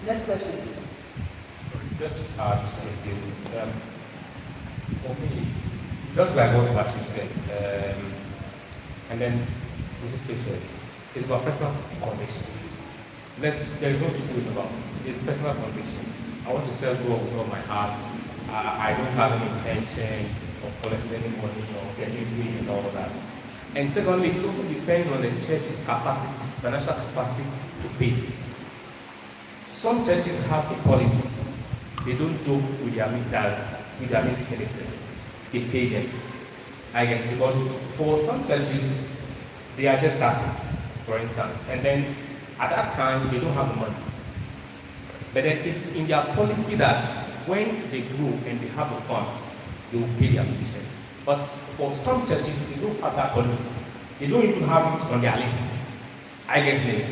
Next question. Just add a few things. For me, just like what Patrick said, and then Mrs. Patience, it's about personal conviction. There is no two ways about it. It's personal conviction. I want to serve God with all my heart. I don't have any intention of collecting any money or getting paid and all of that. And secondly, it also depends on the church's capacity, financial capacity to pay. Some churches have a policy. They don't joke with their music ministers. They pay them. Again, because for some churches, they are just starting, for instance, and then at that time they don't have the money. But then it's in their policy that when they grow and they have the funds, they will pay their musicians. But for some churches, they don't have that policy. They don't even have it on their lists. I guess it.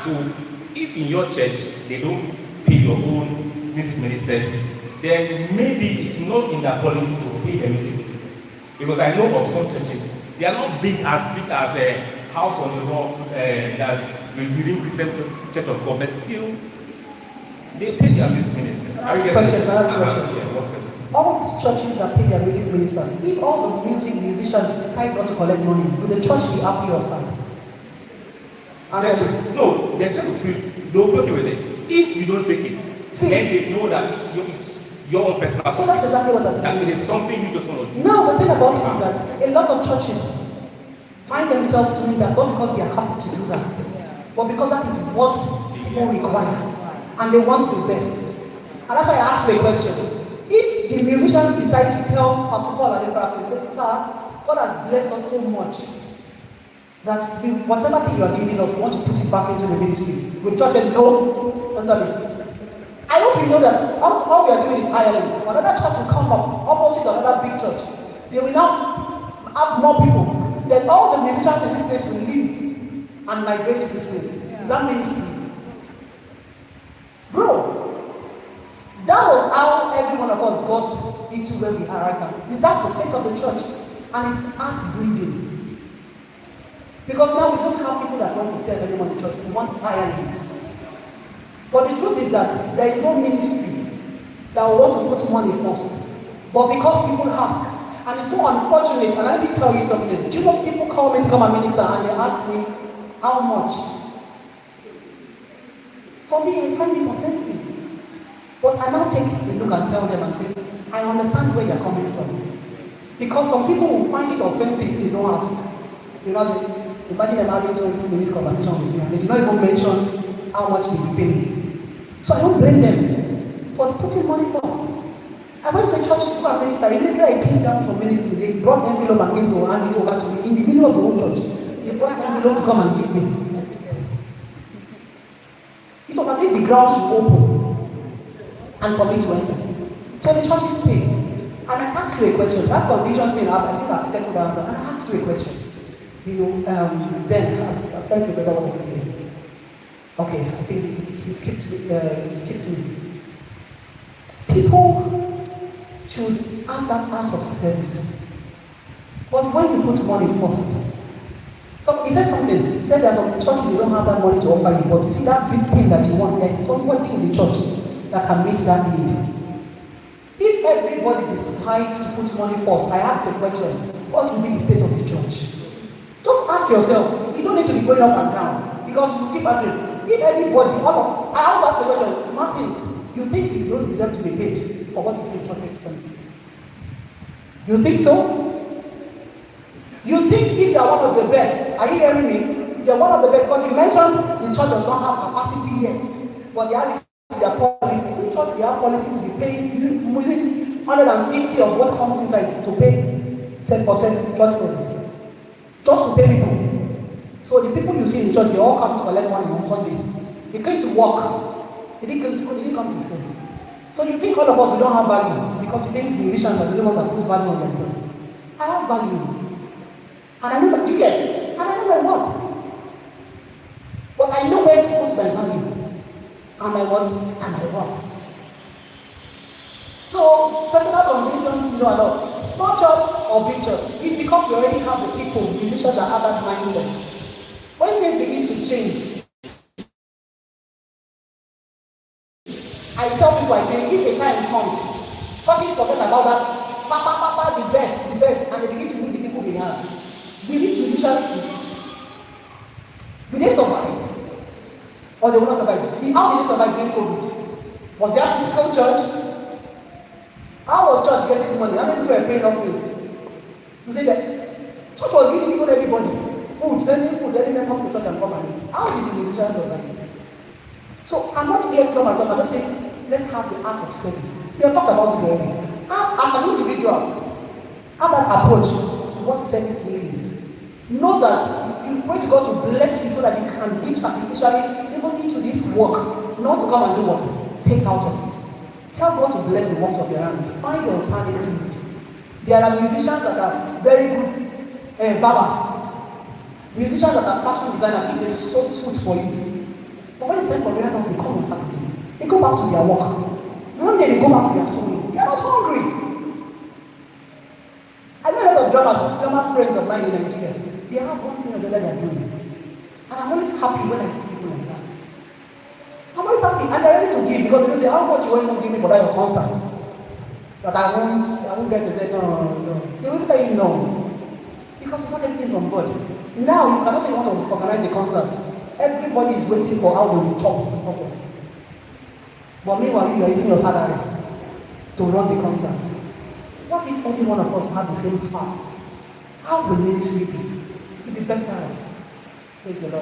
So if in your church they don't pay your own music ministers, then maybe it's not in their policy to pay the music ministers. Because I know of some churches, they are not big as a house on the rock, as Revealing Christian Church of God, but still they pay their music ministers. Last question. Yeah, one question. All these churches that pay their music ministers, if all the musicians decide not to collect money, will the church be happy or sad? No, they're trying to feel they'll be okay with it. If you don't take it, then they know that it's your own personal. So that's exactly what I'm telling you. It is something you just want to do. Now the thing about it is that a lot of churches find themselves doing that not because they are happy to do that, but because that is what people require and they want the best. And that's why I asked you a question. If the musicians decide to tell Pastor Paul and the say, sir, God has blessed us so much that whatever thing you are giving us, we want to put it back into the ministry. Will the church say, no? Answer me. I hope you know that all we are doing is Ireland. Another church will come up, opposite another big church. They will now have more people. Then all the musicians in this place will leave and migrate to this place. Is that ministry? Bro, that was how every one of us got into where we are right now. That's the state of the church. And it's heart bleeding. Because now we don't have people that want to serve anyone in church. We want hirelings. But the truth is that there is no ministry that will want to put money first. But because people ask, and it's so unfortunate, and let me tell you something. Do you know people call me to come and minister and they ask me, how much? For me, I find it offensive. But I now take a look and tell them and say, I understand where you're coming from. Because some people will find it offensive if they don't ask. Because imagine them having 20 minutes conversation with me and they did not even mention how much they will pay me. So I don't blame them for putting money first. I went to a church to go and minister. Immediately I came down from ministry, they brought envelope and came to hand it over to me in the middle of the whole church. They brought envelope to come and give me. It was as if the ground should open and for me to enter. So the church is paid. And I asked you a question. That conviction thing, I think I've taken the answer. And I asked you a question. You know, then I'm trying to remember what I was saying. Okay, I think it's skipped me. People should have that art of service. But when you put money first, so he said something. He said there are some churches they don't have that money to offer you, but you see that big thing that you want, there is only one thing in the church that can meet that need. If everybody decides to put money first, I ask the question, what will be the state of the church? Just ask yourself. You don't need to be going up and down because you keep happening. If everybody, I have to ask the question, Martins, you think you don't deserve to be paid for what you do in church recently? You think so? You think if you are one of the best, are you hearing me? You are one of the best because you mentioned the church does not have capacity yet, but they have their policy. In church, we have policy to be paying using 150 of what comes inside to pay 10% church service. Just to pay people. So the people you see in the church, they all come to collect money on Sunday. They came to work. They didn't come to sing. So you think all of us, we don't have value because you think musicians are the only ones that put value on themselves. I have value. And I know what you get. And I know my worth. But I know where to put my value. And my what? And my worth. So personal convictions, you know a lot. Small church or big church, it's because we already have the people, musicians that have that mindset. When things begin to change, I tell people, I say, if a time comes, churches forget about that, papa, the best, and they begin to meet the people they have. Will these musicians eat? Will they survive? Or they will not survive? How did they survive during COVID? Was there physical church? How was church getting money? How many people were paying offerings? You say that church was giving even everybody food, sending food, letting them come to church and come and eat. How did the musicians survive? So I'm not here to come and talk. I'm just saying, let's have the art of service. We have talked about this already. As an individual, have that approach to what service really is. Know that you pray to God to bless you so that you can give sacrificially even into this work, not to come and do what? Take out of it. Tell God to bless the works of your hands. Find alternatives. There are musicians that are very good barbers. Musicians that are fashion designers, if they sew suit for you. But when it's time for rehearsals, they come on Saturday. They go back to their work. One day they go back to their sewing. They are not hungry. I know a lot of drama friends of mine in Nigeria. They have one thing or the other they are doing. And I'm always happy when I see people like that. I'm always happy. And they're ready to give because they don't say, how much you want to give me for that your concert? But I won't get to say, no. They will tell you no. Because it's not everything from God. Now you cannot say you want to organize a concert. Everybody is waiting for how they will talk on top of it. But meanwhile, you are using your salary to run the concert. What if every one of us have the same heart? How will ministry be? It will be better off. Praise the Lord.